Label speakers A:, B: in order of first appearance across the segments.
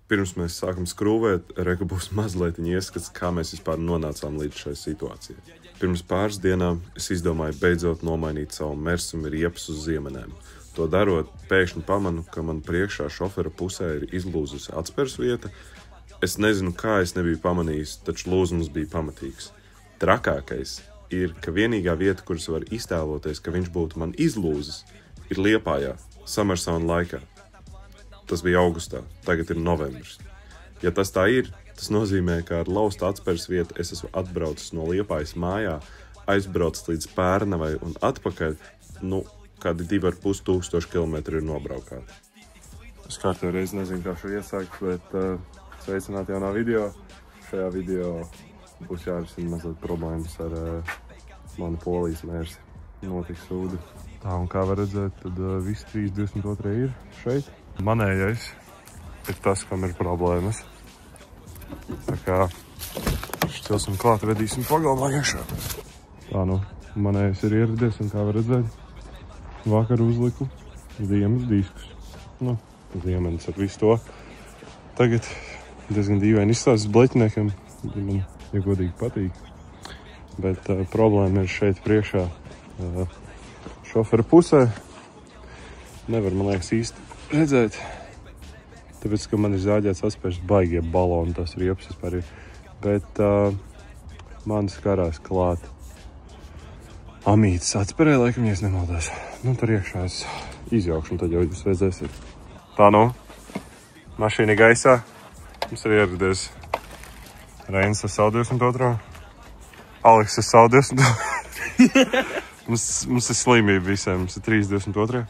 A: Pirms mēs sākam skrūvēt, reka būs mazliet ieskats, kā mēs vispār nonācām līdz šai situācijai. Pirms pāris dienām es izdomāju beidzot nomainīt savu Mercedes riepas uz ziemenēm. To darot, pēkšņi pamanu, ka man priekšā šofera pusē ir izlūzusi atspērs vieta. Es nezinu, kā es nebiju pamanījis, taču lūzums bija pamatīgs. Trakākais ir, ka vienīgā vieta, kuras var iztēloties, ka viņš būtu man izlūzis, ir Liepājā, Summersona laikā. Tas bija augustā, tagad ir novembris. Ja tas tā ir, tas nozīmē, ka ar lausta atspērs vietu es esmu atbraucis no Liepājas mājā, aizbraucis līdz Pērnavai un atpakaļ, kādi 2500 kilometri ir nobraukāti. Es kārtējo reizi nezinu, kā šo iesākt, bet sveicināt jaunā video. Šajā video būs jārisina mazliet problēmas ar manu polijas mērsi. Notiks sūdi. Tā, un kā var redzēt, tad visi 322 ir šeit. Manējais ir tas, kam ir problēmas. Tā kā šķelsim klāt, vedīsim pagalmā iekšā. Tā, manējais ir ieradies, un kā var redzēt, vakar uzliku ziemas diskus. Ziemenes ar visu to. Tagad diezgan dīvaini izstāstas bleķiniekam, man, ja godīgi patīk. Bet problēma ir šeit priekšā šofera pusē. Nevar, man liekas, īsti redzēt. Tāpēc, ka man ir zāģēts atspērs baigie baloni, tas riepas vispār ir. Bet man skarās klāt amītas atspērē, laikam, ja es nemaldos. Tur iekšā es izjaukšu, un tad jau jūs redzēsiet. Tā mašīna gaisā. Mums ir ieradies Reinis ar savu 22. Aleks ar savu 22. Mums ir slimība visiem, mums ir 322.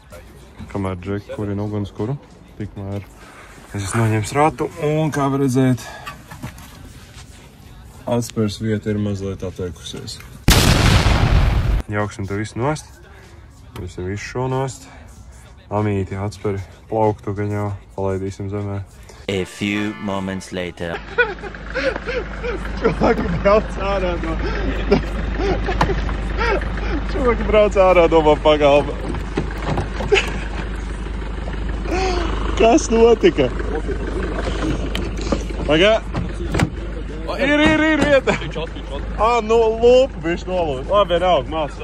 A: Kamēr Džeki kurina uguns kuru, tikmēr es esmu noņems ratu, un kā var redzēt, atspērs vieta ir mazliet atteikusies. Jauksim to visu nost, visu šo nost. Amīti atspēri plauktu, gan jau palaidīsim zemē.
B: A few moments later.
A: Čovaki brauc ārā no man pagalma. Kas notika? Pagā? Ir vieta. Lūpu bišķi nolūst. Labi, vienalga, māc.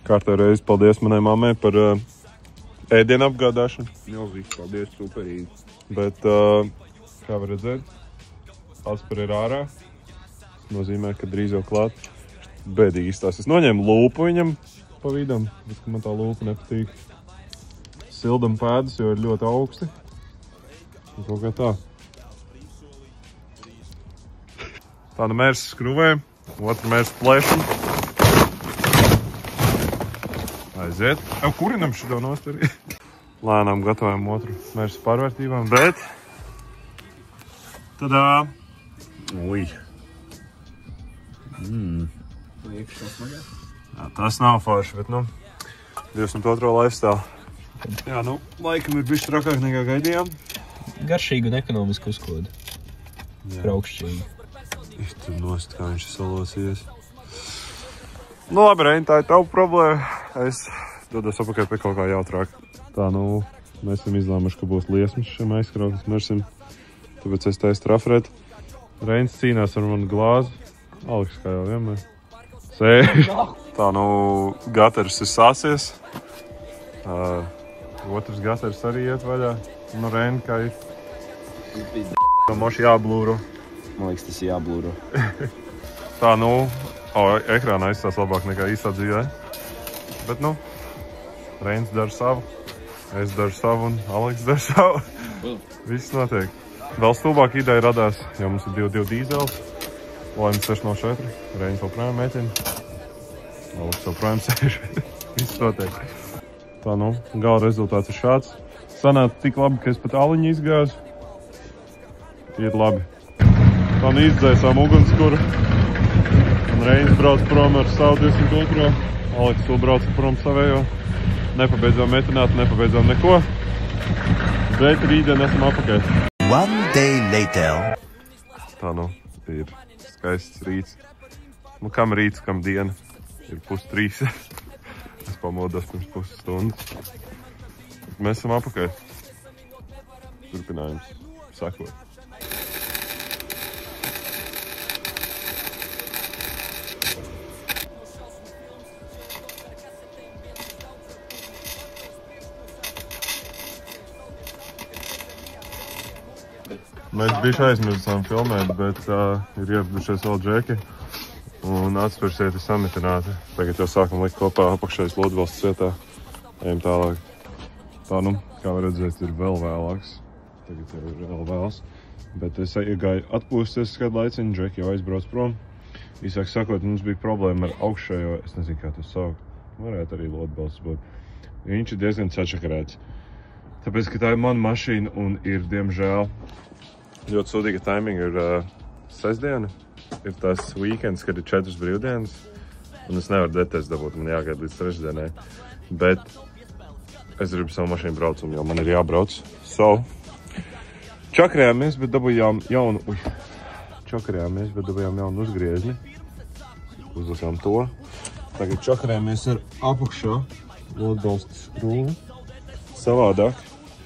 A: Kārtē reizi paldies manai mammai par ēdienu apgādāšanu.
C: Milzīgs paldies, superīgi.
A: Bet, kā var redzēt, atspēr ir ārā. Tas nozīmē, ka drīz jau klāt. Bēdīgi izstāsts. Es noņēmu lūpu viņam pa vidam, bet man tā lūpa nepatīk. Sildam pēdas, jo ir ļoti augsti. Un kaut kā tā. Tā mērs skruvējam, otru mērs plēšam. Aiziet. Kurinam šito nostari? Lēnām gatavojam otru mērsu pārvērtībām, bet... Tadā! Ui! Jā, tas nav forši, bet 22. lifestyle. Jā, laikam ir bišķi trakāk nekā gaidījām.
D: Garšīgi un ekonomiski uzkodu. Braukšķīgi.
A: Es tur nost, kā viņš salosījies. Labi, Reini, tā ir tavu problēma. Es dodos apakaļ pie kaut kā jautrāk. Tā, mēs esam izlēmuši, ka būs liesmas šiem aizkrauklis mersim. Tāpēc es taisu trafrēt. Reinis cīnās ar manu glāzi. Aleks, kā jau vienmēr. Sēž. Tā, gaters ir sāsies. Otrs gaters arī iet vaļā. Reini, kā ir? Moši jāblūro.
C: Man liekas, tas jāblūro.
A: Tā, ekrānā izstās labāk nekā īstā dzīvē. Bet, Reinis dara savu, es daru savu un Aleks dara savu. Viss notiek. Vēl stulbāk ideja radās, jo mums ir 2 dīzels. Laimes 604. Reinis joprojām mēķina. Aleks joprojām sēž. Viss notiek. Tā, gala rezultāts ir šāds. Sanāca tik labi, ka es pat aliņu izgāzu. Iet labi. Tā, izdzēsām ugunskura. Un Reinis brauc prom ar savu 22. Aleks vēl brauc prom savējo. Nepabeidzām metināt, nepabeidzām neko. Bet rītdien esam apakaļ.
B: One day later.
A: Tā, ir skaists rīts. Kam rīts, kam diena. Ir 2:30. Es pamodos pirms pusstundas. Mēs esam apakaļ. Turpinājums sakot. Mēs bišķi aizmirsām filmēt, bet ir ieradušies vēl džeki un atspērsiet ir samitināti. Tagad jau sākam likt kopā apakšais Lodvalsts vietā. Ejam tālāk. Tā nu, kā var redzēt, ir vēl vēlāks. Tagad jau ir vēl vēls. Bet es iegāju atpūsties kādu laiciņu, džeki jau aizbrauc prom. Īsāk sakot, mums bija problēma ar augšējo, es nezinu, kā to saukt. Varētu arī Lodvalsts būt. Viņš ir diezgan sačakarēts. Tāpēc, ka tā ir mana mašīna un ir, diemžēl, ļoti sūdīga taiminga ir sestdiena. Ir tas weekends, kad ir 4 brīvdienas. Un es nevaru DTS dabūt, man jāgaida līdz trešdienai. Bet es gribu savu mašīnu braucumu, jo man ir jābrauc. So, čakarējāmies, bet dabujām jaunu uzgriezni. Uzlasām to. Tagad čakarējāmies ar apakšā Lodvalsts skrūvi. Savādāk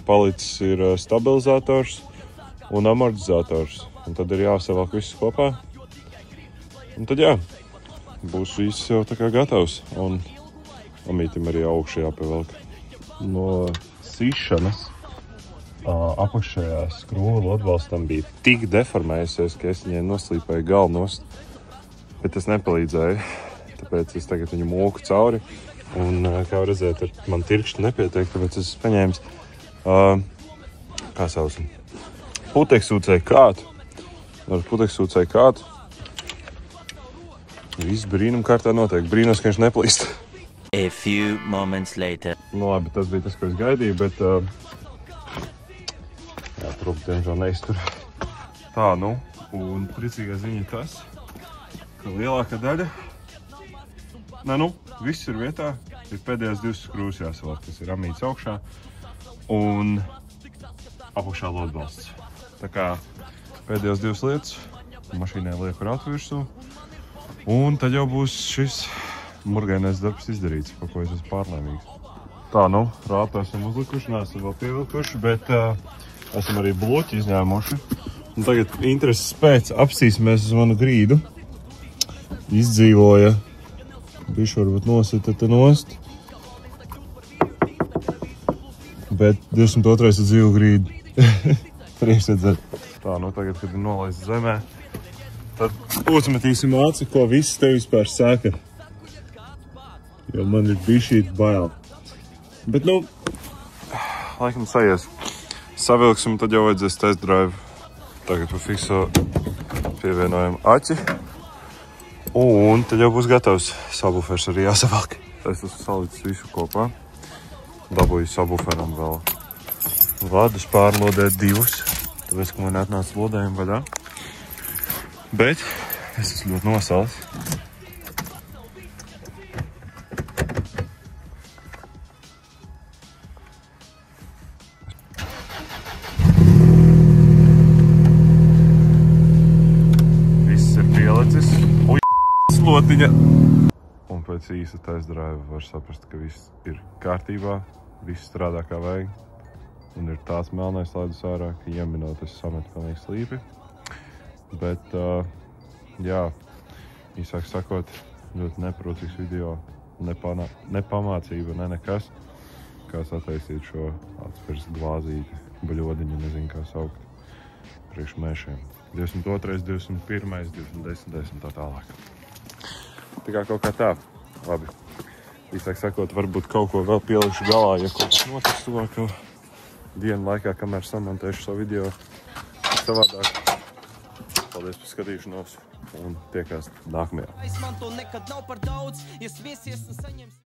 A: palicis ir stabilizators un amortizators. Un tad ir jāsavalk viss kopā. Un tad jā, būs viss jau tā kā gatavs. Un amītim arī augšā jāpievelk. No sišanas apakšējā skrūva Lodvalstam bija tik deformējusies, ka es viņai noslīpēju galvnost. Bet tas nepalīdzēja. Tāpēc es tagad viņu mūku cauri. Un, kā redzēt, man tirkšķi nepietiek, tāpēc es paņēmu kā saucam? Puteksūcēju kātu. Ar puteksūcēju kātu. Viss brīnum kārtā notiek. Brīnos, ka viņš neplīst.
B: A few moments later.
A: Nu labi, tas bija tas, ko es gaidīju, bet jā, trupu diemžēl neiztur. Tā, nu, un priecīgā ziņa tas, ka lielākā daļa, viss ir vietā. Ir pēdējās 2 skrūvas jāsavalk, kas ir amīts augšā un apakšā Lodvalsts. Tā kā pēdējās 2 lietas mašīnai lieku ratu virsū. Un tad jau būs šis murgainais darbs izdarīts, par ko es esmu pārlaimīgs. Tā, nu, rātu esam uzlikuši, neesam vēl pievilkuši, bet esam arī bloķi izņēmuši. Un tagad intereses pēc apsīsimies uz manu grīdu. Izdzīvoja. Bišķi varbūt nosita te nost. Bet 202. ir dzīvu grīdu. Prieks redzēt. Tā, nu tagad, kad ir nolaists zemē, tad uzmetīsim aci, ko viss te vispār saka. Jo man ir bišķīt bail. Bet, nu, laikam sajies. Savilksim, tad jau vajadzēs test drive. Tagad pa fikso pievienojam aci. Un tad jau būs gatavs. Subwoofers arī jāsavalk. Es esmu salicis visu kopā. Dabūju subwooferam vēl vadus pārlodēt 2. Tāpēc, ka man atnāca lodējumi vadā. Bet es esmu ļoti nosalis. Viss ir pielicis. Slotiņa. Un pēc īsa test drive var saprast, ka viss ir kārtībā. Viss strādā kā vajag. Un ir tāds melnais laidus ārā, ka ieminot es sametu pilnīgi slīpi. Bet, jā, īsāk sakot, ļoti neprocīgs video, nepamācība, nekas, kā sataisīt šo atspērs glāzīti, baļodiņu, nezinu, kā saukt, priekš mēšiem. 22., 21., 2010. tā tālāk. Tā kā kaut kā tā, labi. Īsāk sakot, varbūt kaut ko vēl pielikšu galā, ja kaut kas notiks tuvāko dienu laikā, kamēr samontēšu savu video savādāk. Paldies par skatīšanos un tiekās nākamajā.